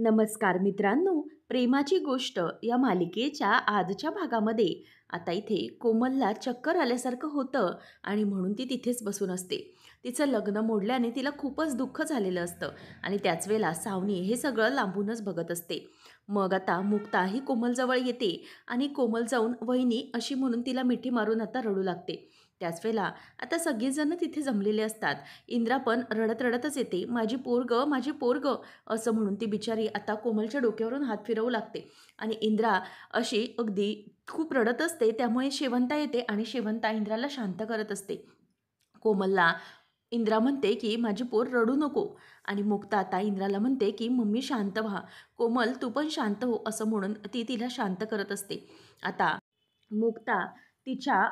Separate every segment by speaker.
Speaker 1: नमस्कार मित्रांनो, प्रेमाची गोष्ट या मालिकेच्या आजच्या भागामध्ये आता इथे कोमलला चक्कर आल्यासारखं होतं आणि म्हणून ती तिथेच बसून असते. तिचं लग्न मोडल्याने तिला खूपच दुःख झालेलं असतं आणि त्याच वेळेला सावनी हे सगळं लांबूनच बघत असते. मग आता मुक्ता ही कोमलजवळ येते आणि कोमल जाऊन वहिनी अशी म्हणून तिला मिठी मारून आता रडू लागते. त्याच वेळेला आता सगळेजण तिथे जमलेले असतात. इंद्रा पण रडत रडतच येते, माझी पोरगं माझी पोरगं असं म्हणून ती बिचारी आता कोमलच्या डोक्यावरून हात फिरवू लागते आणि इंद्रा अशी अगदी खूप रडत असते. त्यामुळे शेवंता येते आणि शेवंता इंद्राला शांत करत असते. कोमलला इंद्रा म्हणते की माझी पोर रडू नको आणि मुक्ता आता इंद्राला म्हणते की मम्मी शांत व्हा, कोमल तू पण शांत हो असं म्हणून ती तिला शांत करत असते. आता मुक्ता तिच्या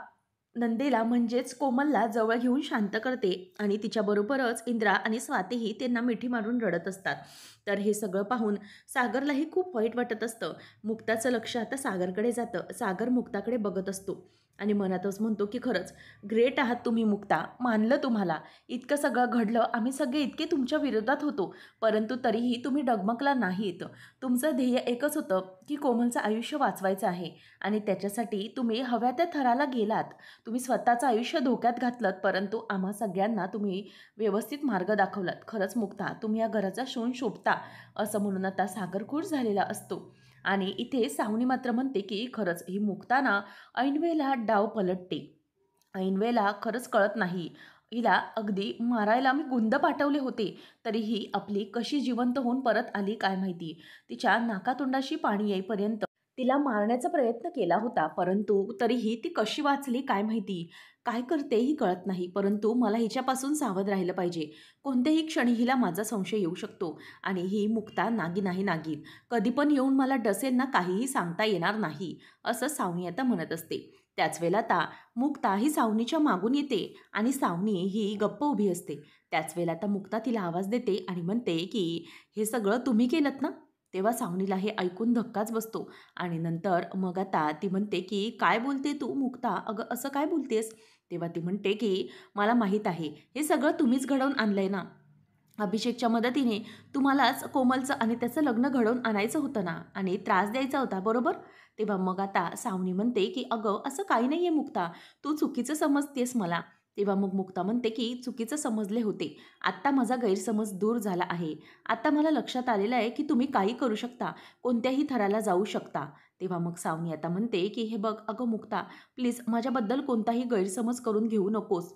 Speaker 1: नंदेला म्हणजेच कोमलला जवळ घेऊन शांत करते आणि तिच्याबरोबरच इंद्रा आणि स्वातीही त्यांना मिठी मारून रडत असतात. तर हे सगळं पाहून सागरलाही खूप वाईट वाटत असतं. मुक्ताचं लक्ष आता सागरकडे जातं. सागर मुक्ताकडे बघत असतो आणि मनातच म्हणतो की खरंच ग्रेट आहात तुम्ही मुक्ता, मानलं तुम्हाला. इतकं सगळं घडलं, आम्ही सगळे इतके तुमच्या विरोधात होतो, परंतु तरीही तुम्ही डगमगला नाहीत. तुमचं ध्येय एकच होतं की कोमलचं आयुष्य वाचवायचं आहे आणि त्याच्यासाठी तुम्ही हव्या त्या थराला गेलात. तुम्ही स्वतःचं आयुष्य धोक्यात घातलं, परंतु आम्हा सगळ्यांना तुम्ही व्यवस्थित मार्ग दाखवलात. खरंच मुक्ता, तुम्ही या घराचा शोण शोभता असं म्हणून आता सागर खुश झालेला असतो. आणि इथे सावनी मात्र म्हणते की खरंच ही मुक्ता ना ऐनवेळेला डाव पलटते. ऐनवेळेला खरंच कळत नाही. हिला अगदी मारायला मी गुंड पाठवले होते, तरीही आपली कशी जिवंत होऊन परत आली काय माहिती. तिच्या नाकातोंडाशी पाणी येईपर्यंत तिला मारण्याचा प्रयत्न केला होता, परंतु तरीही ती कशी वाचली काय माहिती. काय करतेही कळत नाही, परंतु मला हिच्यापासून सावध राहिलं पाहिजे. कोणत्याही क्षणी हिला माझा संशय येऊ शकतो आणि ही मुक्ता नागिन आहे नागिन. कधी पण येऊन मला डसेल ना, काहीही सांगता येणार नाही, असं सावनी आता म्हणत असते. त्याच वेळेला आता मुक्ता ही सावनीच्या मागून येते आणि सावनी ही गप्प उभी असते. त्याच वेळेला आता मुक्ता तिला आवाज देते आणि म्हणते की हे सगळं तुम्ही केलंत ना. तेव्हा सावनीला हे ऐकून धक्काच बसतो आणि नंतर मग आता ती म्हणते की काय बोलते तू मुक्ता, अगं असं काय बोलतेस. तेव्हा ती म्हणते की मला माहीत आहे हे सगळं तुम्हीच घडवून आणलंय ना. अभिषेकच्या मदतीने तुम्हालाच कोमलचं आणि त्याचं लग्न घडवून आणायचं होतं ना आणि त्रास द्यायचा होता, बरोबर. तेव्हा मग आता सावनी म्हणते की अगं असं काही नाही आहे मुक्ता, तू चुकीचं समजतेस मला. तेव्हा मग मुक्ता म्हणते की चुकीचं समजले होते, आत्ता माझा गैरसमज दूर झाला आहे. आता मला लक्षात आलेलं आहे की तुम्ही काही करू शकता, कोणत्याही थराला जाऊ शकता. तेव्हा मग सावनी आता म्हणते की हे बघ अगं मुक्ता, प्लीज माझ्याबद्दल कोणताही गैरसमज करून घेऊ नकोस.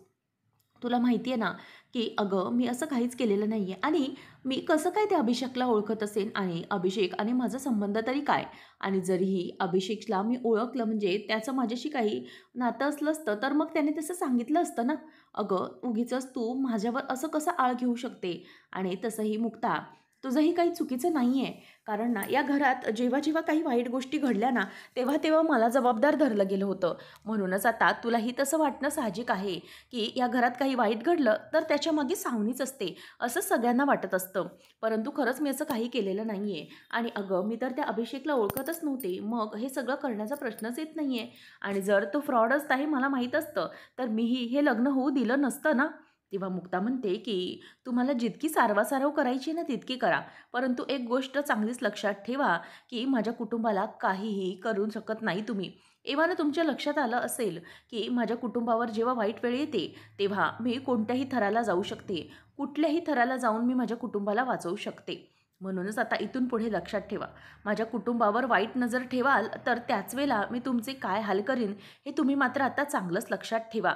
Speaker 1: तुला माहिती आहे ना, की अगं मी असं काहीच केलेलं नाही आहे आणि मी कसं काय त्या अभिषेकला ओळखत असेन आणि अभिषेक आणि माझा संबंध तरी काय? आणि जरीही अभिषेकला मी ओळखलं म्हणजे त्याचं माझ्याशी काही नातं असलं असतं, तर मग त्याने तसं सांगितलं असतं ना. अगं उगीचच तू माझ्यावर असं कसं आळ घेऊ शकते? आणि तसंही मुक्ता, तुझंही काही चुकीचं नाही आहे. कारण ना या घरात जेव्हा काही वाईट गोष्टी घडल्या ना, तेव्हा मला जबाबदार धरलं गेलं होतं. म्हणूनच आता तुलाही तसं वाटणं साहजिक आहे की या घरात काही वाईट घडलं तर त्याच्यामागे सावनीच असते, असं सगळ्यांना वाटत असतं. परंतु खरंच मी असं काही केलेलं नाही आहे आणि अगं मी तर त्या अभिषेकला ओळखतच नव्हते. मग हे सगळं करण्याचा प्रश्नच येत नाही आहे आणि जर तो फ्रॉडच आहे मला माहीत असतं, तर मीही हे लग्न होऊ दिलं नसतं ना. तेव्हा मुक्ता म्हणते की तुम्हाला जितकी सारवासारव करायची ना तितकी करा, परंतु एक गोष्ट चांगलीच लक्षात ठेवा की माझ्या कुटुंबाला काहीही करू शकत नाही तुम्ही. एव्हाना तुमच्या लक्षात आलं असेल की माझ्या कुटुंबावर जेव्हा वाईट वेळ येते तेव्हा मी कोणत्याही थराला जाऊ शकते, कुठल्याही थराला जाऊन मी माझ्या कुटुंबाला वाचवू शकते. म्हणूनच आता इथून पुढे लक्षात ठेवा, माझ्या कुटुंबावर वाईट नजर ठेवाल तर त्याच वेळेला मी तुमचे काय हाल करीन हे तुम्ही मात्र आता चांगलंच लक्षात ठेवा.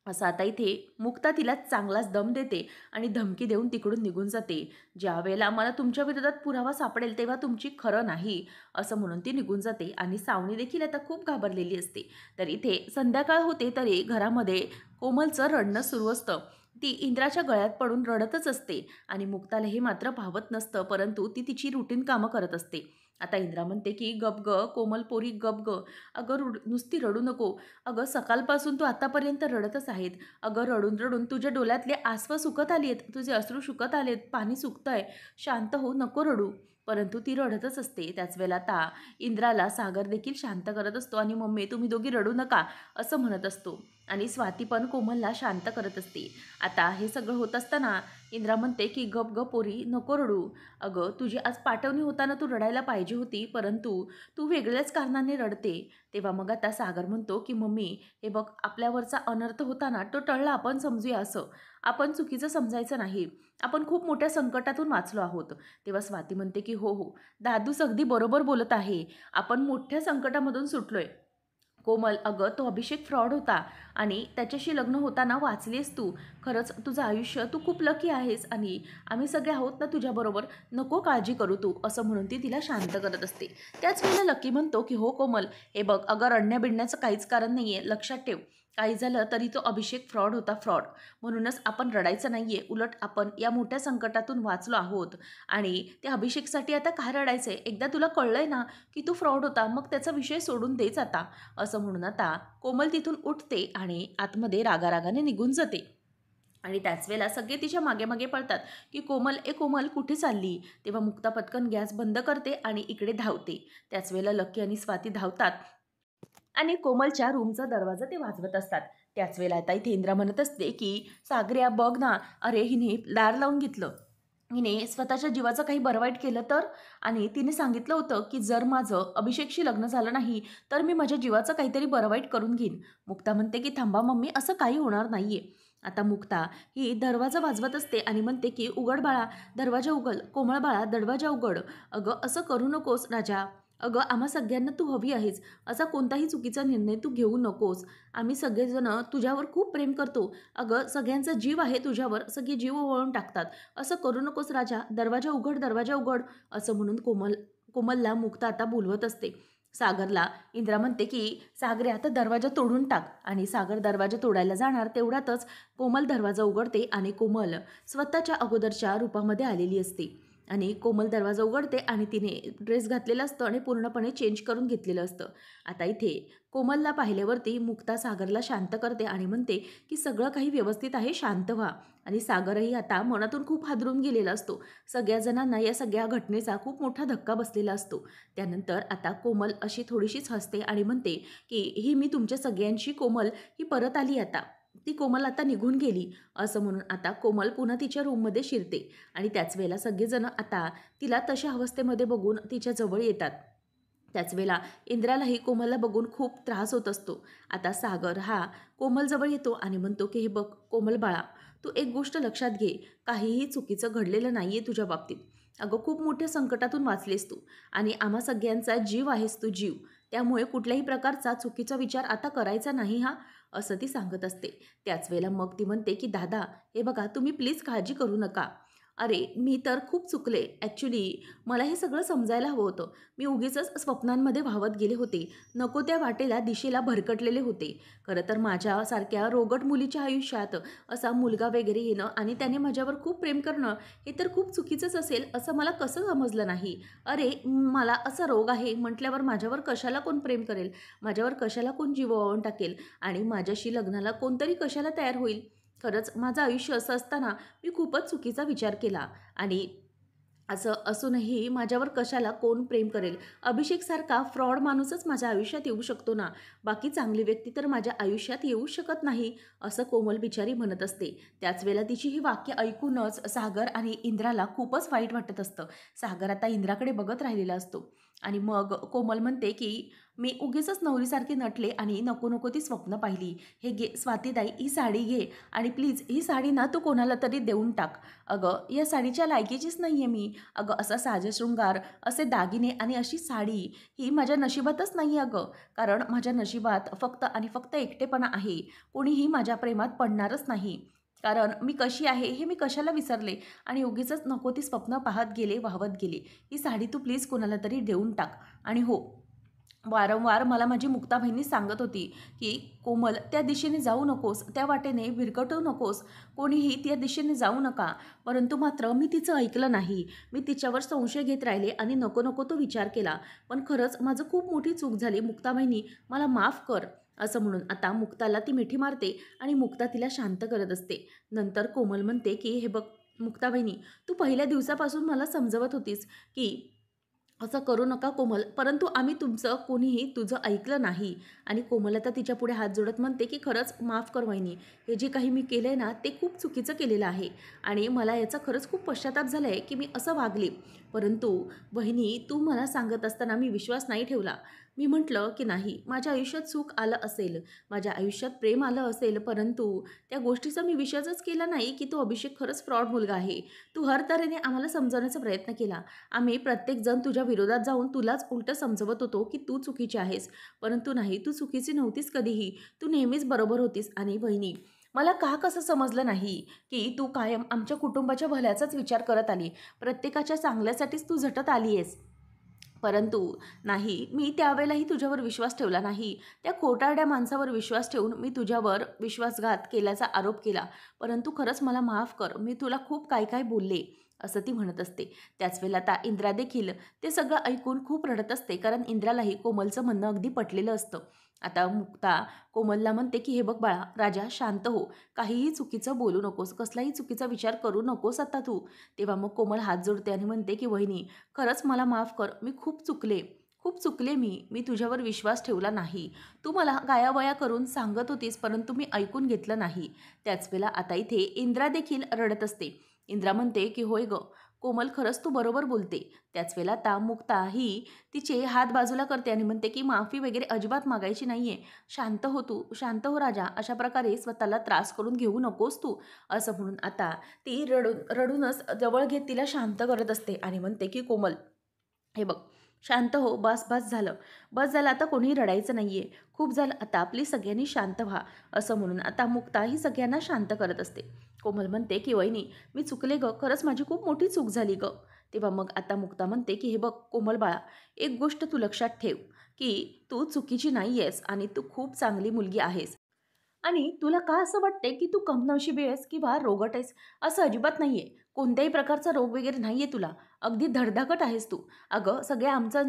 Speaker 1: असं आता इथे मुक्ता तिला चांगलाच दम देते आणि धमकी देऊन तिकडून निघून जाते. ज्या वेळेला मला तुमच्या विरोधात पुरावा सापडेल तेव्हा तुमची खरं नाही असं म्हणून ती निघून जाते आणि सावनी देखील आता खूप घाबरलेली असते. तर इथे संध्याकाळ होते तरी घरामध्ये कोमलचं रडणं सुरू असतं. ती इंद्राच्या गळ्यात पडून रडतच असते आणि मुक्ताला हे मात्र भावत नसतं, परंतु ती तिची रुटीन कामं करत असते. आता इंद्रा म्हणते की गप ग कोमल पोरी, गप ग. अगं नुसती रडू नको. अगं सकाळपासून तू आतापर्यंत रडतच आहेत. अगं रडून रडून तुझ्या डोळ्यातले आसवं सुकत आली आहेत, तुझे अश्रू सुकत आलेत, पाणी सुकतंय. शांत हो, नको रडू. परंतु ती रडतच असते. त्याच वेळेला इंद्राला सागर देखील शांत करत असतो आणि मम्मी तुम्ही दोघी रडू नका असं म्हणत असतो. आणि स्वाती पण कोमलला शांत करत असते. आता हे सगळं होत असताना इंद्रा म्हणते की "गप गप पोरी, नको रडू. अगं तुझी आज पाठवणी होताना तू रडायला पाहिजे होती, परंतु तू वेगळ्याच कारणाने रडते." तेव्हा मग आता सागर म्हणतो की "मम्मी, हे बघ आपल्यावरचा अनर्थ होता तो टळला, आपण समजूया असं. आपण चुकीचं समजायचं नाही. आपण खूप मोठ्या संकटातून वाचलो आहोत." तेव्हा स्वाती म्हणते की "हो, हो. दादूस अगदी बरोबर बोलत आहे. आपण मोठ्या संकटामधून सुटलोय." कोमल, अगं तो अभिषेक फ्रॉड होता आणि त्याच्याशी लग्न होताना वाचलीस तू. खरंच तुझं आयुष्य, तू खूप लकी आहेस आणि आम्ही सगळे आहोत ना तुझ्याबरोबर. नको काळजी करू तू, असं म्हणून ती तिला शांत करत असते. त्याच वेळेला लकी म्हणतो की "हो कोमल, हे बघ अगं रडण्या-बिडण्याचं काहीच कारण नाही आहे. लक्षात ठेव, काही झालं तरी तो अभिषेक फ्रॉड होता, फ्रॉड. म्हणूनच आपण रडायचं नाही उलट आपण या मोठ्या संकटातून वाचलो आहोत आणि त्या अभिषेकसाठी आता काय रडायचं एकदा तुला कळलंय ना की तू फ्रॉड होता, मग त्याचा विषय सोडून देच आता." असं म्हणून आता कोमल तिथून उठते आणि आतमध्ये रागारागाने निघून जाते. आणि त्याच वेळेला सगळे तिच्या मागे मागे पळतात की "कोमल, ए कोमल, कुठे चालली?" तेव्हा मुक्ता पटकन गॅस बंद करते आणि इकडे धावते. त्याच वेळेला लकी आणि स्वाती धावतात आणि कोमलच्या रूमचा दरवाजा ते वाजवत असतात. त्याच वेळेला आता इथे इंद्रा म्हणत असते की "सागऱ्या बघ ना, अरे हिने दार लावून घेतलं. हिने स्वतःच्या जीवाचं काही बरं वाईट केलं तर? आणि तिने सांगितलं होतं की जर माझं अभिषेकशी लग्न झालं नाही तर मी माझ्या जीवाचं काहीतरी बरं वाईट करून घेईन." मुक्ता म्हणते की "थांबा मम्मी, असं काही होणार नाहीये." आता मुक्ता ही दरवाजा वाजवत असते आणि म्हणते की "उघड बाळा, दरवाजा उघड. कोमळ बाळा, दरवाजा उघड. अगं असं करू नकोस राजा. अगं आम्हा सगळ्यांना तू हवी आहेस. असा कोणताही चुकीचा निर्णय तू घेऊ नकोस. आम्ही सगळेजण तुझ्यावर खूप प्रेम करतो. अगं सगळ्यांचा जीव आहे तुझ्यावर, सगळे जीव ओवाळून टाकतात. असं करू नकोस राजा, दरवाजा उघड, दरवाजा उघड." असं म्हणून कोमलला मुक्ता आता बोलवत असते. सागरला इंद्रा म्हणते की "सागरे, आता दरवाजा तोडून टाक." आणि सागर दरवाजा तोडायला जाणार तेवढ्यातच कोमल दरवाजा उघडते आणि कोमल स्वतःच्या अगोदरच्या रूपामध्ये आलेली असते. आणि कोमल दरवाजा उघडते आणि तिने ड्रेस घातलेला असतं आणि पूर्णपणे चेंज करून घेतलेलं असतं. आता इथे कोमलला पाहिल्यावरती मुक्ता सागरला शांत करते आणि म्हणते की "सगळं काही व्यवस्थित आहे, शांत व्हा." आणि सागरही आता मनातून खूप हादरून गेलेला असतो. सगळ्या जणांना या सगळ्या घटनेचा खूप मोठा धक्का बसलेला असतो. त्यानंतर आता कोमल अशी थोडीशीच हसते आणि म्हणते की "ही मी तुमच्या सगळ्यांची कोमल ही परत आली आता. ती कोमल आता निघून गेली." असं म्हणून आता कोमल पुन्हा तिच्या रूममध्ये शिरते आणि त्याच वेळेला सगळेजण आता तिला तशा अवस्थेमध्ये बघून तिच्या जवळ येतात. त्याच वेळेला इंद्रालाही कोमलला बघून खूप त्रास होत असतो. आता सागर हा कोमलजवळ येतो आणि म्हणतो की "हे बघ कोमल बाळा, तू एक गोष्ट लक्षात घे, काहीही चुकीचं घडलेलं नाही आहे तुझ्या बाबतीत. अगं खूप मोठ्या संकटातून वाचलेस तू आणि आम्हा सगळ्यांचा जीव आहेस तू, जीव. त्यामुळे कुठल्याही प्रकारचा चुकीचा विचार आता करायचा नाही हा." असं ती सांगत असते. त्याच वेळेला मग ती म्हणते की "दादा, हे बघा तुम्ही प्लीज काळजी करू नका. अरे मी तर खूप चुकले. ॲक्चुअली मला हे सगळं समजायला हवं होतं. मी उगीचच स्वप्नांमध्ये वाहवत गेले होते. नको त्या वाटेला दिशेला भरकटलेले होते. खरं तर माझ्यासारख्या रोगट मुलीच्या आयुष्यात असा मुलगा वगैरे येणं आणि त्याने माझ्यावर खूप प्रेम करणं हे तर खूप चुकीचंच असेल असं मला कसं समजलं नाही. अरे मला असा रोग आहे म्हटल्यावर माझ्यावर कशाला कोण प्रेम करेल? माझ्यावर कशाला कोण जीव ओवाळून टाकेल? आणि माझ्याशी लग्नाला कोणतरी कशाला तयार होईल? खरंच माझं आयुष्य असं असताना मी खूपच चुकीचा विचार केला आणि असं असूनही माझ्यावर कशाला कोण प्रेम करेल? अभिषेकसारखा फ्रॉड माणूसच माझ्या आयुष्यात येऊ शकतो ना. बाकी चांगली व्यक्ती तर माझ्या आयुष्यात येऊ शकत नाही." असं कोमल बिचारी म्हणत असते. त्याच वेळेला तिची ही वाक्य ऐकूनच सागर आणि इंद्राला खूपच वाईट वाटत असतं. सागर आता इंद्राकडे बघत राहिलेला असतो आणि मग कोमल म्हणते की "मी उगीचच नवरीसारखी नटले आणि नको नको ती स्वप्न पाहिली. हे घे स्वातीताई, ही साडी घे आणि प्लीज ही साडी ना तू कोणाला तरी देऊन टाक. अगं या साडीच्या लायकीचीच नाही आहे मी. अगं असा साजशृंगार, असे दागिने आणि अशी साडी ही माझ्या नशिबातच नाही आहे अगं. कारण माझ्या नशिबात फक्त आणि फक्त एकटेपणा आहे. कोणीही माझ्या प्रेमात पडणारच नाही. कारण मी कशी आहे हे मी कशाला विसरले आणि उगीचच नको ती स्वप्न पाहत गेले, वाहवत गेले. ही साडी तू प्लीज कोणाला तरी देऊन टाक." आणि हो, वारंवार मला माझी मुक्ता बहिणी सांगत होती की "कोमल, त्या दिशेने जाऊ नकोस, त्या वाटेने भिरकटू नकोस, कोणीही त्या दिशेने जाऊ नका." परंतु मात्र मी तिचं ऐकलं नाही. मी तिच्यावर संशय घेत राहिले आणि नको नको तो विचार केला. पण खरंच माझं खूप मोठी चूक झाली मुक्ता बहिणी, मला माफ कर. असं म्हणून आता मुक्ताला ती मिठी मारते आणि मुक्ता तिला शांत करत असते. नंतर कोमल म्हणते की "हे बघ मुक्ता बहिणी, तू पहिल्या दिवसापासून मला समजवत होतीस की असं करू नका कोमल, परंतु आम्ही तुमचं कोणीही तुझं ऐकलं नाही. आणि कोमल आता तिच्यापुढे हात जोडत म्हणते की खरंच माफ कर वहिनी, हे जे काही मी केलं आहे ना ते खूप चुकीचं केलेलं आहे आणि मला याचा खरंच खूप पश्चाताप झाला आहे की मी असं वागले. परंतु वहिनी, तू मला सांगत असताना मी विश्वास नाही ठेवला. मी म्हटलं की नाही, माझ्या आयुष्यात सुख आलं असेल, माझ्या आयुष्यात प्रेम आलं असेल, परंतु त्या गोष्टीचा मी विश्वासच केला नाही की तो अभिषेक खरंच फ्रॉड मुलगा आहे. तू हर तऱ्हेने आम्हाला समजवण्याचा प्रयत्न केला. आम्ही प्रत्येकजण तुझ्या विरोधात जाऊन तुलाच उलटं समजवत होतो की तू चुकीची आहेस. परंतु नाही, तू चुकीची नव्हतीस कधीही. तू नेहमीच बरोबर होतीस. आणि वहिनी, मला का कसं समजलं नाही की तू कायम आमच्या कुटुंबाच्या भल्याचाच विचार करत आली. प्रत्येकाच्या चांगल्यासाठीच तू झटत आली आहेस. परंतु नाही, मी त्यावेळेलाही तुझ्यावर विश्वास ठेवला नाही. त्या खोटारड्या माणसावर विश्वास ठेवून मी तुझ्यावर विश्वासघात केल्याचा आरोप केला. परंतु खरंच मला माफ कर. मी तुला खूप काय काय बोलले, असं ती म्हणत असते. त्याच वेळेला आता इंद्रा देखील ते सगळं ऐकून खूप रडत असते, कारण इंद्रालाही कोमलचं म्हणणं अगदी पटलेलं असतं. आता मुक्ता कोमलला म्हणते की हे बघ बाळा, राजा शांत हो. काहीही चुकीचं बोलू नकोस, कसलाही चुकीचा विचार करू नकोस आता तू. तेव्हा मग कोमल हात जोडते आणि म्हणते की वहिनी, खरंच मला माफ कर. मी खूप चुकले, खूप चुकले मी तुझ्यावर विश्वास ठेवला नाही. तू मला गायावया करून सांगत होतीस, परंतु मी ऐकून घेतलं नाही. त्याच वेळेला आता इथे इंद्रा देखील रडत असते. इंद्रा म्हणते की होय गं कोमल, खरंच तू बरोबर बोलते. त्याच वेळेला आता मुक्ता ही तिचे हात बाजूला करते आणि म्हणते की माफी वगैरे अजिबात मागायची नाहीये. शांत हो तू, शांत हो राजा. अशा प्रकारे स्वतःला त्रास करून घेऊ नकोस तू. असं म्हणून आता ती रडूनच जवळ घेत तिला शांत करत असते आणि म्हणते की कोमल, हे बघ, शांत हो. बस बस झालं, बस झालं, आता कोणीही रडायचं नाहीये. खूप झालं, आता आपली सगळ्यांनी शांत व्हा. असं म्हणून आता मुक्ता ही सगळ्यांना शांत करत असते. कोमल म्हणते की वहिनी, मी चुकले गं, खरंच माझी खूप मोठी चूक झाली गं. तेव्हा मग आता मुक्ता म्हणते की हे बघ कोमल बाळा, एक गोष्ट तू लक्षात ठेव की तू चुकीची नाही आहेस आणि तू खूप चांगली मुलगी आहेस. आणि तुला का असं वाटतंय की तू कमनशिबी आहेस किंवा रोगट आहेस? असं अजिबात नाहीये. कोणत्याही प्रकारचा रोग वगैरे नाहीये तुला. अगदी धडधाकट आहेस तू. अगं,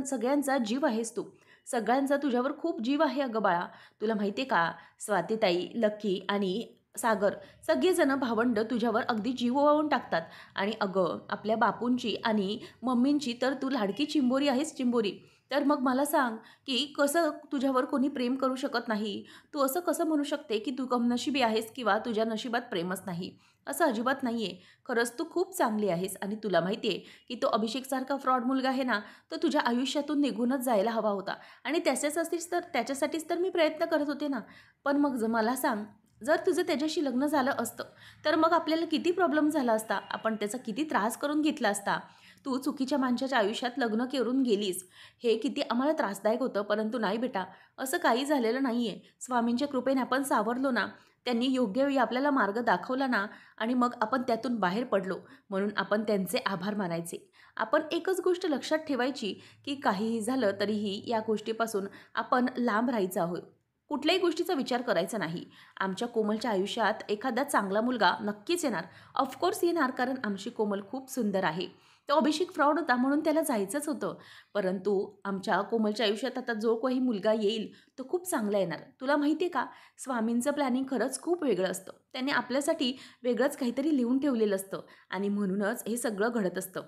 Speaker 1: सगळ्यांचा जीव आहेस तू. सगळ्यांचा तुझ्यावर खूप जीव आहे अगं बाळा. तुला माहिती आहे का, स्वातीताई, लक्की आणि सागर सगळेजणं भावंडं तुझ्यावर अगदी जीव ओवाळून टाकतात. आणि अगं, आपल्या बापूंची आणि मम्मींची तर तू लाडकी चिंबोरी आहेस, चिंबोरी. तर मग मला सांग की कसं तुझ्यावर कोणी प्रेम करू शकत नाही? तू असं कसं म्हणू शकते की तू कमनशिबी आहेस किंवा तुझ्या नशिबात प्रेमच नाही? असं अजिबात नाही आहे. खरंच तू खूप चांगली आहेस आणि तुला माहिती आहे की तो अभिषेकसारखा फ्रॉड मुलगा आहे ना, तो तुझ्या आयुष्यातून निघूनच जायला हवा होता आणि त्याच्यासाठीच तर मी प्रयत्न करत होते ना. पण मग मला सांग, जर तुझं त्याच्याशी लग्न झालं असतं, तर मग आपल्याला किती प्रॉब्लेम झाला असता, आपण त्याचा किती त्रास करून घेतला असता. तू चुकीच्या माणसाच्या आयुष्यात लग्न करून गेलीस, हे किती आम्हाला त्रासदायक होतं. परंतु नाही बेटा, असं काही झालेलं नाही आहे. स्वामींच्या कृपेने आपण सावरलो ना, त्यांनी योग्य वेळी आपल्याला मार्ग दाखवला ना आणि मग आपण त्यातून बाहेर पडलो. म्हणून आपण त्यांचे आभार मानायचे. आपण एकच गोष्ट लक्षात ठेवायची की काहीही झालं तरीही या गोष्टीपासून आपण लांब राहायचं आहोत. कुठल्याही गोष्टीचा विचार करायचा नाही. आमच्या कोमलच्या आयुष्यात एखादा चांगला मुलगा नक्कीच येणार. ऑफकोर्स येणार, कारण आमची कोमल खूप सुंदर आहे. तो अभिषेक फ्रॉड होता म्हणून त्याला जायचंच होतं. परंतु आमच्या कोमलच्या आयुष्यात आता जो काही मुलगा येईल तो खूप चांगला येणार. तुला माहिती आहे का, स्वामींचं प्लॅनिंग खरंच खूप वेगळं असतं. त्यांनी आपल्यासाठी वेगळंच काहीतरी लिहून ठेवलेलं असतं आणि म्हणूनच हे सगळं घडत असतं.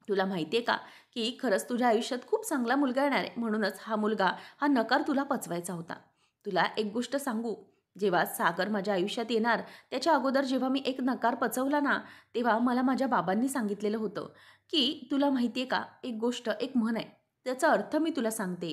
Speaker 1: तुला माहिती आहे का, की खरंच तुझ्या आयुष्यात खूप चांगला मुलगा येणार आहे. म्हणूनच हा नकार तुला पचवायचा होता. तुला एक गोष्ट सांगू, जेव्हा सागर माझ्या आयुष्यात येणार त्याच्या अगोदर जेव्हा मी एक नकार पचवला ना, तेव्हा मला माझ्या बाबांनी सांगितलेलं होतं की तुला माहिती आहे का, एक गोष्ट, एक म्हण आहे. त्याचा अर्थ मी तुला सांगते,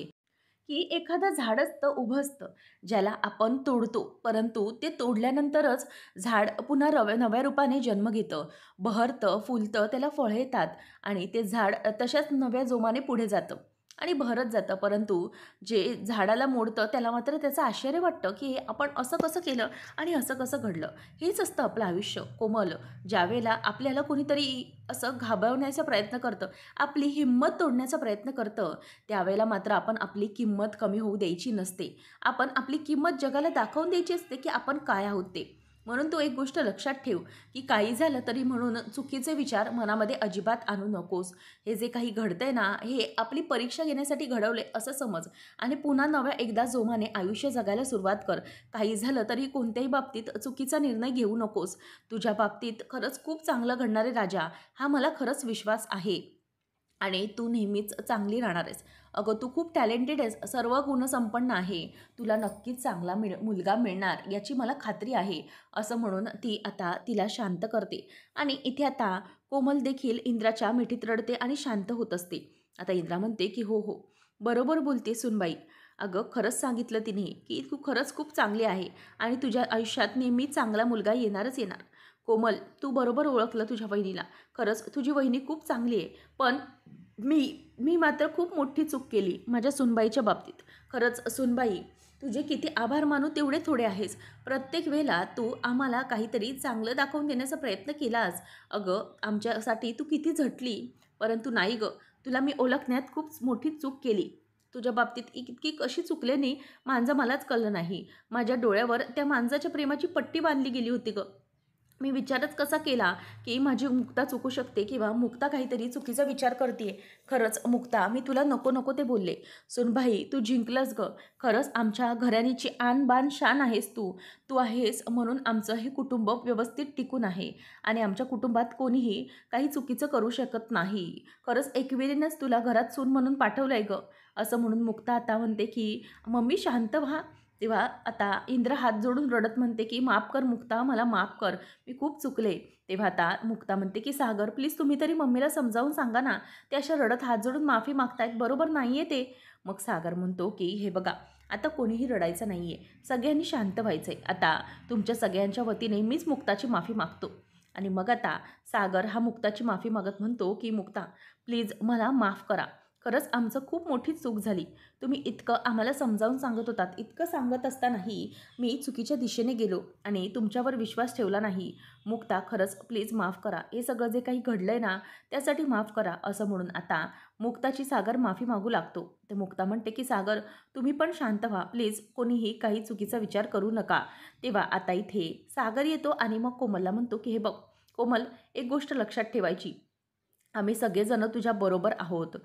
Speaker 1: की एखादं झाडच तर उभं असतं, ज्याला आपण तोडतो, परंतु ते तोडल्यानंतरच झाड पुन्हा नव्या रूपाने जन्म घेतं, बहरतं, फुलतं, त्याला फळं येतात आणि ते झाड तशाच नव्या जोमाने पुढे जातं आणि बहरत जातं. परंतु जे झाडाला मोडतं त्याला मात्र त्याचं आश्चर्य वाटतं, की हे आपण असं कसं केलं आणि असं कसं घडलं. हेच असतं आपलं आयुष्य कोमल. ज्यावेळेला आपल्याला कोणीतरी असं घाबरवण्याचा प्रयत्न करतं, आपली हिंमत तोडण्याचा प्रयत्न करतं, त्यावेळेला मात्र आपण आपली किंमत कमी होऊ द्यायची नसते. आपण आपली किंमत जगाला दाखवून द्यायची असते, की आपण काय आहोत ते. म्हणून तो एक गोष्ट लक्षात ठेव, की काही झालं तरी म्हणून चुकीचे विचार मनामध्ये अजिबात आणू नकोस. हे जे काही घडतंय ना, हे आपली परीक्षा घेण्यासाठी घडवले असं समज आणि पुन्हा नव्या एकदा जोमाने आयुष्य जगायला सुरुवात कर. काही झालं तरी कोणत्याही बाबतीत चुकीचा निर्णय घेऊ नकोस. तुझ्या बाबतीत खरंच खूप चांगलं घडणार आहे राजा, हा मला खरंच विश्वास आहे. आणि तू नेहमीच चांगली राहणार आहेस. अगं तू खूप टॅलेंटेड आहेस, सर्व गुणसंपन्न आहे. तुला नक्कीच चांगला मुलगा मिळणार याची मला खात्री आहे, असं म्हणून ती आता तिला शांत करते. आणि इथे आता कोमल देखील इंद्राच्या मिठीत रडते आणि शांत होत असते. आता इंद्रा म्हणते की "हो, हो, बरोबर बोलते सूनबाई. अगं खरंच सांगितलं तिने की तू खरंच खूप चांगली आहे आणि तुझ्या आयुष्यात नेहमी चांगला मुलगा येणारच येणार. कोमल, तू बरोबर ओळखलं तुझ्या वहिनीला. खरंच तुझी वहिनी खूप चांगली आहे. पण मी मी मात्र खूप मोठी चूक केली माझ्या सुनबाईच्या बाबतीत. खरंच सुनबाई, तुझे किती आभार मानू तेवढे थोडे आहेस. प्रत्येक वेळेला तू आम्हाला काहीतरी चांगलं दाखवून देण्याचा प्रयत्न केलास. अगं आमच्यासाठी तू किती झटली, परंतु नाही गं, तुला मी ओळखण्यात खूप मोठी चूक केली. तुझ्या बाबतीत इतकी कशी चुकल्याने माझं मलाच कळलं नाही. माझ्या डोळ्यावर त्या माणसाच्या प्रेमाची पट्टी बांधली गेली होती गं. मी विचारच कसा केला, की माझी मुक्ता चुकू शकते किंवा मुक्ता काहीतरी चुकीचा विचार करते आहे. खरंच मुक्ता, मी तुला नको नको ते बोलले. सुनबाई, तू जिंकलंस गं. खरंच आमच्या घराणीची आन बान शान आहेस तू. तू आहेस म्हणून आमचं हे कुटुंब व्यवस्थित टिकून आहे आणि आमच्या कुटुंबात कोणीही काही चुकीचं करू शकत नाही. खरंच एकविरीनंच तुला घरात सून म्हणून पाठवलंय गं. असं म्हणून मुक्ता आता म्हणते, की "मम्मी शांत व्हा." तेव्हा आता इंद्र हात जोडून रडत म्हणते, की "माफ कर मुक्ता, मला माफ कर. मी खूप चुकले." तेव्हा आता मुक्ता म्हणते, की "सागर प्लीज तुम्ही तरी मम्मीला समजावून सांगा ना. ते अशा रडत हात जोडून माफी मागतायत, बरोबर नाही आहे ते." मग सागर म्हणतो, की "हे बघा, आता कोणीही रडायचं नाही आहे. सगळ्यांनी शांत व्हायचं आहे. आता तुमच्या सगळ्यांच्या वतीने मीच मुक्ताची माफी मागतो." आणि मग आता सागर हा मुक्ताची माफी मागत म्हणतो, की "मुक्ता, प्लीज मला माफ करा. खरंच आमचं खूप मोठी चूक झाली. तुम्ही इतकं आम्हाला समजावून सांगत होतात. इतकं सांगत असतानाही मी चुकीच्या दिशेने गेलो आणि तुमच्यावर विश्वास ठेवला नाही. मुक्ता, खरंच प्लीज माफ करा. हे सगळं जे काही घडलंय ना, त्यासाठी माफ करा." असं म्हणून आता मुक्ताची सागर माफी मागू लागतो. तर मुक्ता म्हणते, की "सागर, तुम्ही पण शांत व्हा. प्लीज कोणीही काही चुकीचा विचार करू नका." तेव्हा आता इथे सागर येतो आणि मग कोमलला म्हणतो, की "हे बघ कोमल, एक गोष्ट लक्षात ठेवायची. आम्ही सगळेजण तुझ्याबरोबर आहोत.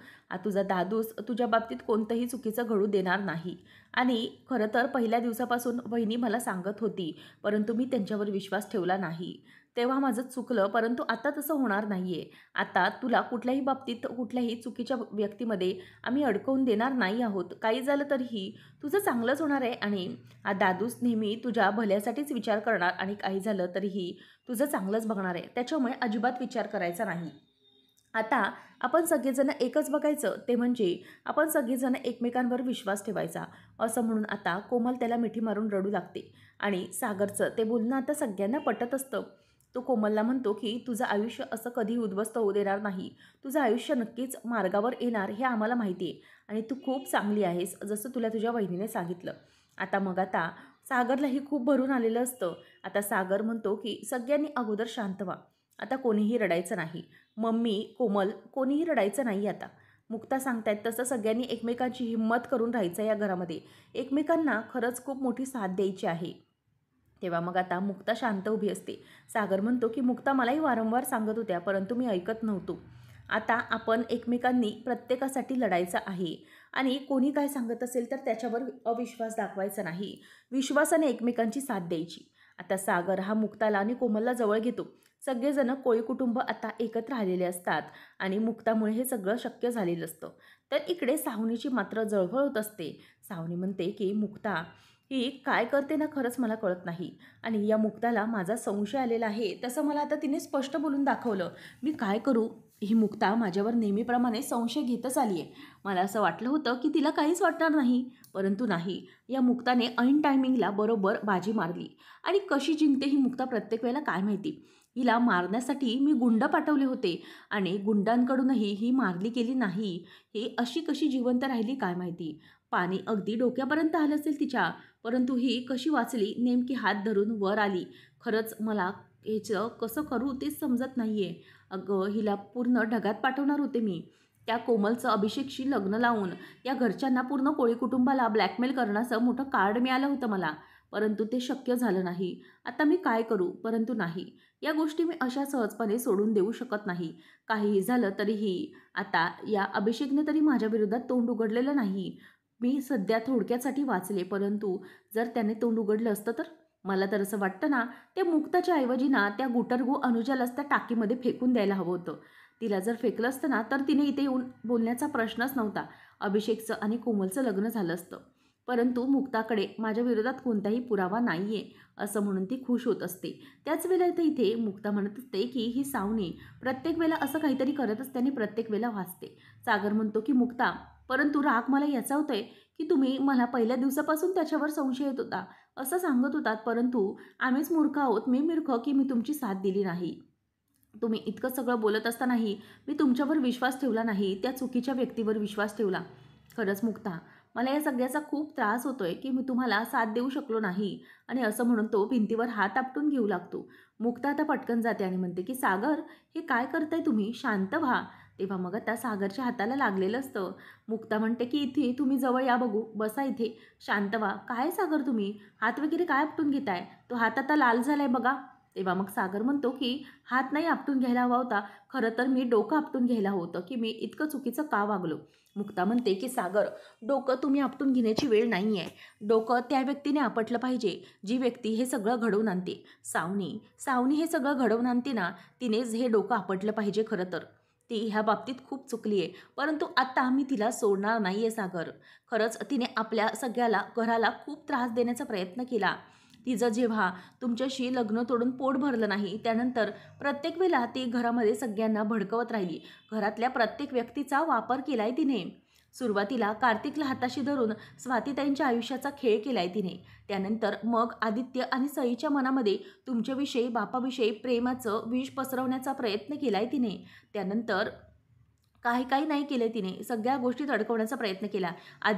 Speaker 1: तुझा दादूस तुझ्या बाबतीत कोणतंही चुकीचं घडू देणार नाही. आणि खरं तर पहिल्या दिवसापासून वहिनी मला सांगत होती, परंतु मी त्यांच्यावर विश्वास ठेवला नाही. तेव्हा माझं चुकलं, परंतु आता तसं होणार नाही आहे. आता तुला कुठल्याही बाबतीत कुठल्याही चुकीच्या व्यक्तीमध्ये आम्ही अडकवून देणार नाही आहोत. काही झालं तरीही तुझं चांगलंच होणार आहे आणि दादूस नेहमी तुझ्या भल्यासाठीच विचार करणार आणि काही झालं तरीही तुझं चांगलंच बघणार आहे. त्याच्यामुळे अजिबात विचार करायचा नाही. आता आपण सगळेजण एकच बघायचं, ते म्हणजे आपण सगळेजण एकमेकांवर विश्वास ठेवायचा." असं म्हणून आता कोमल त्याला मिठी मारून रडू लागते. आणि सागरचं ते बोलणं आता सगळ्यांना पटत असतं. तो कोमलला म्हणतो, की "तुझं आयुष्य असं कधी उद्ध्वस्त होऊ देणार नाही. तुझं आयुष्य नक्कीच मार्गावर येणार हे आम्हाला माहिती आहे आणि तू खूप चांगली आहेस, जसं तुला तुझ्या वहिनीने सांगितलं." आता सागरलाही खूप भरून आलेलं असतं. आता सागर म्हणतो, की "सगळ्यांनी अगोदर शांत व्हा. आता कोणीही रडायचं नाही. मम्मी, कोमल कोणीही रडायचं नाही आता. मुक्ता सांगतायत तसं सगळ्यांनी एकमेकांची हिंमत करून राहायचं या घरामध्ये. एकमेकांना खरंच खूप मोठी साथ द्यायची आहे." तेव्हा मग आता मुक्ता शांत उभी असते. सागर म्हणतो, की "मुक्ता मलाही वारंवार सांगत होत्या, परंतु मी ऐकत नव्हतो. आता आपण एकमेकांनी प्रत्येकासाठी लढायचं आहे आणि कोणी काय सांगत असेल तर त्याच्यावर अविश्वास दाखवायचा नाही. विश्वासाने एकमेकांची साथ द्यायची." आता सागर हा मुक्ताला आणि कोमलला जवळ घेतो. सगळेजण कोळी कुटुंब आता एकत्र आलेले असतात आणि मुक्तामुळे हे सगळं शक्य झालेलं असतं. तर इकडे सावनीची मात्र जळफळ होत असते. सावनी म्हणते, की "मुक्ता ही काय करते ना, खरंच मला कळत नाही आणि या मुक्ताला माझा संशय आलेला आहे. तसं मला आता तिने स्पष्ट बोलून दाखवलं. मी काय करू? ही मुक्ता माझ्यावर नेहमीप्रमाणे संशय घेतच आली आहे. मला असं वाटलं होतं, की तिला काहीच वाटणार नाही, परंतु नाही. या मुक्ताने ऐन टायमिंगला बरोबर बाजी मारली आणि कशी जिंकते ही मुक्ता प्रत्येक वेळेला काय माहिती. हिला मारण्यासाठी मी गुंड पाठवले होते आणि गुंडांकडूनही ही मारली गेली नाही. ही अशी कशी जिवंत राहिली काय माहिती. पाणी अगदी डोक्यापर्यंत आलं असेल तिच्या, परंतु ही कशी वाचली, नेमकी हात धरून वर आली. खरंच मला याचं कसं करू तेच समजत नाही आहे. अगं हिला पूर्ण ढगात पाठवणार होते मी. त्या कोमलचं अभिषेकशी लग्न लावून या घरच्यांना पूर्ण कोळी कुटुंबाला ब्लॅकमेल करण्याचं मोठं कार्ड मिळालं होतं मला, परंतु ते शक्य झालं नाही. आता मी काय करू? परंतु नाही. या गोष्टी मी अशा सहजपणे सोडून देऊ शकत नाही. काहीही झालं तरीही आता या अभिषेकने तरी माझ्या विरोधात तोंड उघडलेलं नाही. मी सध्या थोडक्यासाठी वाचले, परंतु जर त्याने तोंड उघडलं असतं तर? मला तर असं वाटतं ना, त्या मुक्ताच्या ऐवजी ना त्या गुटरगू अनुजालाच त्या टाकीमध्ये फेकून द्यायला हवं होतं. तिला जर फेकलं असतं ना तर तिने इथे येऊन बोलण्याचा प्रश्नच नव्हता. अभिषेकचं आणि कोमलचं लग्न झालं असतं. परंतु मुक्ताकडे माझ्या विरोधात कोणताही पुरावा नाही आहे असं म्हणून ती खुश होत असते. त्याच वेळेला इथे मुक्ता म्हणत असते की ही सावनी प्रत्येक वेळेला असं काहीतरी करत असते आणि प्रत्येक वेळेला वाचते. सागर म्हणतो की मुक्ता, परंतु राग मला याचा होतोय की तुम्ही मला पहिल्या दिवसापासून त्याच्यावर संशय येत होता असं सांगत होतात, परंतु आम्हीच मूर्ख आहोत. मी मूर्ख की मी तुमची साथ दिली नाही. तुम्ही इतकं सगळं बोलत असतानाही मी तुमच्यावर विश्वास ठेवला नाही, त्या चुकीच्या व्यक्तीवर विश्वास ठेवला. खरंच मुक्ता, मला या सगळ्याचा खूप त्रास होतोय की मी तुम्हाला साथ देऊ शकलो नाही. आणि असं म्हणून तो भिंतीवर हात आपटून घेऊ लागतो. मुक्ता आता पटकन जाते आणि म्हणते की सागर, हे काय करताय तुम्ही? शांत व्हा. तेव्हा मग आता सागरच्या हाताला लागलेलं असतं. मुक्ता म्हणते की इथे तुम्ही जवळ या, बघू, बसा इथे, शांत व्हा. काय सागर, तुम्ही हात वगैरे काय आपटून घेताय? तो हात आता लाल झालाय बघा. तेव्हा मग सागर म्हणतो की हात नाही आपटून घ्यायला हवा होता, खरं तर मी डोकं आपटून घ्यायला होतं की मी इतकं चुकीचं का वागलो. मुक्ता म्हणते की सागर, डोकं तुम्ही आपटून घेण्याची वेळ नाही आहे. डोकं त्या व्यक्तीने आपटलं पाहिजे जी व्यक्ती हे सगळं घडवून आणते. सावनी सावनी हे सगळं घडवून आणते ना, तिनेच हे डोकं आपटलं पाहिजे. खरं तर ती ह्या बाबतीत खूप चुकली आहे, परंतु आता मी तिला सोडणार नाही आहे सागर. खरंच तिने आपल्या सगळ्याला घराला खूप त्रास देण्याचा प्रयत्न केला. तिचं जेव्हा तुमच्याशी लग्न तोडून पोट भरलं नाही, त्यानंतर प्रत्येक वेळेला ती घरामध्ये सगळ्यांना भडकवत राहिली. घरातल्या प्रत्येक व्यक्तीचा वापर केलाय तिने. सुरुवातीला कार्तिकला हाताशी धरून स्वातीताईंच्या आयुष्याचा खेळ केलाय तिने. त्यानंतर मग आदित्य आणि सईच्या मनामध्ये तुमच्याविषयी, बापाविषयी प्रेमाचं विष पसरवण्याचा प्रयत्न केलाय तिने. त्यानंतर काही काही नाही केले तिने, सगळ्या गोष्टीत अडकवण्याचा प्रयत्न केला.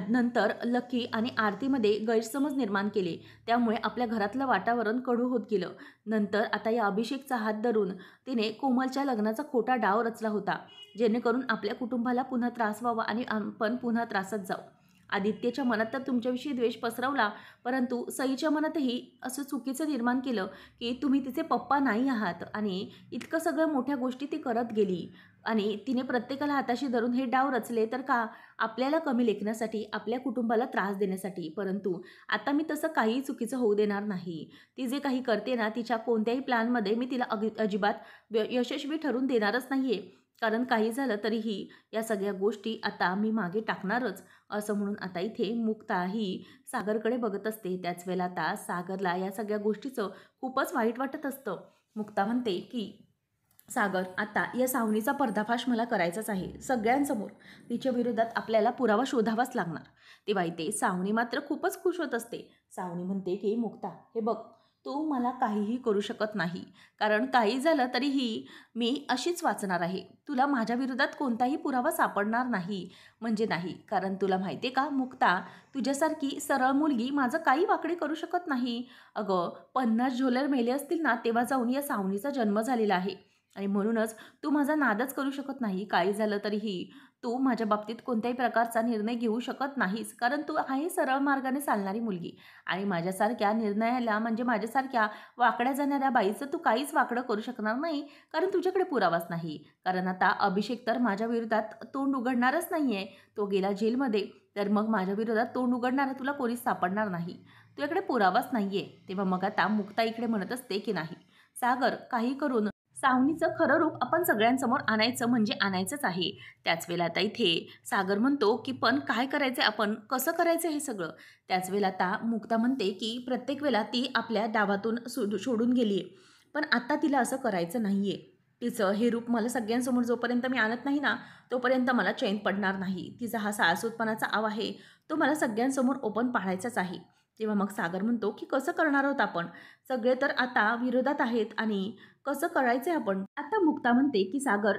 Speaker 1: नंतर लकी आणि आरतीमध्ये गैरसमज निर्माण केले, त्यामुळे आपल्या घरातलं वातावरण कडू होत गेलं. नंतर आता या अभिषेकचा हात धरून तिने कोमलच्या लग्नाचा खोटा डाव रचला होता, जेणेकरून आपल्या कुटुंबाला पुन्हा त्रास व्हावा आणि आपण पुन्हा त्रासात जाऊ. आदित्यच्या मनात तर तुमच्याविषयी द्वेष पसरवला, परंतु सईच्या मनातही असं चुकीचं निर्माण केलं की तुम्ही तिचे पप्पा नाही आहात, आणि इतकं सगळं मोठ्या गोष्टी ती करत गेली. आणि तिने प्रत्येकाला हाताशी धरून हे डाव रचले तर का? आपल्याला कमी लेखण्यासाठी, आपल्या कुटुंबाला त्रास देण्यासाठी. परंतु आता मी तसं काही चुकीचं होऊ देणार नाही. ती जे काही करते ना, तिच्या कोणत्याही प्लॅनमध्ये मी तिला अजिबात यशस्वी ठरून देणारच नाही आहे. कारण काही झालं तरीही या सगळ्या गोष्टी आता मी मागे टाकणारच. असं म्हणून आता इथे मुक्ता ही सागरकडे बघत असते. त्याच वेळेला आता सागरला या सगळ्या गोष्टीचं खूपच वाईट वाटत असतं. मुक्ता म्हणते की सागर, आता या सावनीचा पर्दाफाश मला करायचाच आहे सगळ्यांसमोर. तिच्या विरोधात आपल्याला पुरावा शोधावाच लागणार. तेव्हा इथे सावनी मात्र खूपच खुश होत असते. सावनी म्हणते की मुक्ता, हे बघ, तू मला काहीही करू शकत नाही, कारण काही झालं तरीही मी अशीच वाचणार आहे. तुला माझ्या विरोधात कोणताही पुरावा सापडणार नाही म्हणजे नाही. कारण तुला माहिती आहे का मुक्ता, तुझ्यासारखी सरळ मुलगी माझं काही वाकडे करू शकत नाही. अगं, 50 झोलर मेले असतील ना, तेव्हा जाऊन या सावनीचा जन्म झालेला आहे. आणि म्हणूनच तू माझा नादच करू शकत नाही. काही झालं तरीही तू माझ्या बाबतीत कोणत्याही प्रकारचा निर्णय घेऊ शकत नाहीस, कारण तू आहे सरळ मार्गाने चालणारी मुलगी. आणि माझ्यासारख्या निर्णयाला, म्हणजे माझ्यासारख्या वाकड्या जाणाऱ्या बाईचं तू काहीच वाकडं करू शकणार नाही, कारण तुझ्याकडे पुरावाच नाही. कारण आता अभिषेक तर माझ्या विरोधात तोंड उघडणारच नाही आहे. तो गेला जेलमध्ये, तर मग माझ्या विरोधात तोंड उघडणारा तुला कोणीच सापडणार नाही. तुझ्याकडे पुरावाच नाही आहे. तेव्हा मग आता मुक्ता इकडे म्हणत असते की नाही सागर, काही करून सावनीचं खरं रूप आपण सगळ्यांसमोर आणायचं म्हणजे आणायचंच आहे. त्याच वेळेला आता इथे सागर म्हणतो की पण काय करायचं, आपण कसं करायचं हे सगळं. त्याच वेळेला आता मुक्ता म्हणते की प्रत्येक वेळेला ती आपल्या डावातून सोडून गेली आहे, पण आता तिला असं करायचं नाही आहे. तिचं हे रूप मला सगळ्यांसमोर जोपर्यंत मी आणत नाही ना, तोपर्यंत मला चैन पडणार नाही. तिचा हा साळसूतपणाचा आव आहे, तो मला सगळ्यांसमोर ओपन पाडायचाच आहे. तेव्हा मग सागर म्हणतो की कसं करणार आहोत आपण? सगळे तर आता विरोधात आहेत आणि कसं करायचं आपण? आता मुक्ता म्हणते की सागर,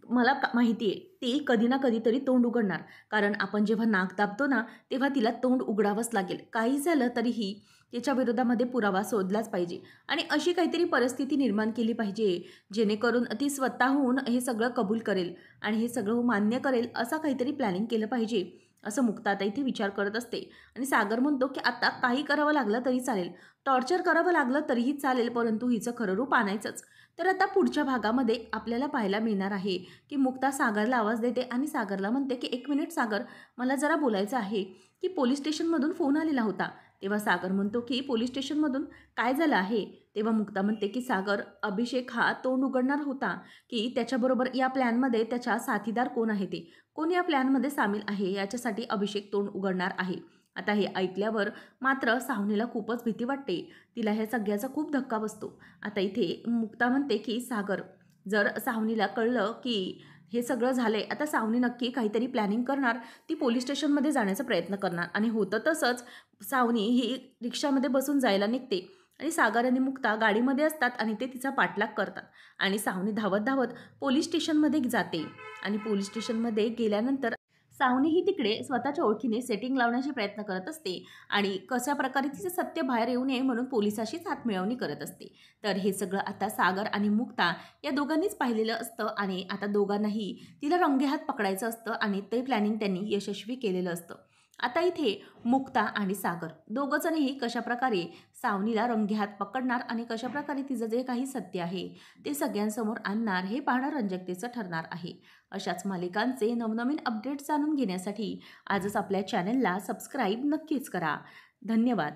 Speaker 1: मला माहिती आहे ती कधी ना कधीतरी तोंड उघडणार, कारण आपण जेव्हा नाक दाबतो ना, तेव्हा तिला तोंड उघडावंच लागेल. काही झालं तरीही तिच्या विरोधामध्ये पुरावा शोधलाच पाहिजे आणि अशी काहीतरी परिस्थिती निर्माण केली पाहिजे, जेणेकरून ती स्वतःहून हे सगळं कबूल करेल आणि हे सगळं मान्य करेल. असं काहीतरी प्लॅनिंग केलं पाहिजे, असं मुक्ता आता इथे विचार करत असते. आणि सागर म्हणतो की आता काही करावं लागलं तरी चालेल, टॉर्चर करावं लागलं तरीही चालेल, परंतु हिचं खरं रूप आणायचंच. तर आता पुढच्या भागामध्ये आपल्याला पाहायला मिळणार आहे की मुक्ता सागरला आवाज देते आणि सागरला म्हणते की 1 मिनिट सागर, मला जरा बोलायचं आहे. की पोलीस स्टेशनमधून फोन आलेला होता, तेव्हा सागर म्हणतो की पोलीस स्टेशनमधून काय झालं आहे. तेव्हा मुक्ता म्हणते की सागर, अभिषेक हा तोंड उघडणार होता की त्याच्याबरोबर या प्लॅनमध्ये त्याच्या साथीदार कोण आहे ते, कोण या प्लॅनमध्ये सामील आहे, याच्यासाठी अभिषेक तोंड उघडणार आहे. आता हे ऐकल्यावर मात्र सावनीला खूपच भीती वाटते. तिला ह्या सगळ्याचा खूप धक्का बसतो. आता इथे मुक्ता म्हणते की सागर, जर सावनीला कळलं की हे सगळं झालंय, आता सावनी नक्की काहीतरी प्लॅनिंग करणार, ती पोलीस स्टेशनमध्ये जाण्याचा प्रयत्न करणार. आणि होतं तसंच, सावनी ही रिक्षामध्ये बसून जायला निघते आणि सागर आणि मुक्ता गाडीमध्ये असतात आणि ते तिचा पाठलाग करतात आणि सावनी धावत धावत पोलीस स्टेशनमध्ये जाते. आणि पोलीस स्टेशनमध्ये गेल्यानंतर सावनी ही तिकडे स्वतःच्या ओळखीने सेटिंग लावण्याचे प्रयत्न करत असते आणि कशा प्रकारे तिचे सत्य बाहेर येऊ नये म्हणून पोलिसाशीच हातमिळवणी करत असते. तर हे सगळं आता सागर आणि मुक्ता या दोघांनीच पाहिलेलं असतं आणि आता दोघांनाही तिला रंगेहात पकडायचं असतं आणि ते प्लॅनिंग त्यांनी यशस्वी केलेलं असतं. आता इथे मुक्ता आणि सागर दोघंजणही कशाप्रकारे सावनीला रंगेहात पकडणार आणि कशाप्रकारे तिचं जे काही सत्य आहे ते सगळ्यांसमोर आणणार, हे पाहणं रंजकतेचं ठरणार आहे. अशाच मालिकांचे नवनवीन अपडेट्स जाणून घेण्यासाठी आजच आपल्या चॅनलला सबस्क्राईब नक्कीच करा. धन्यवाद.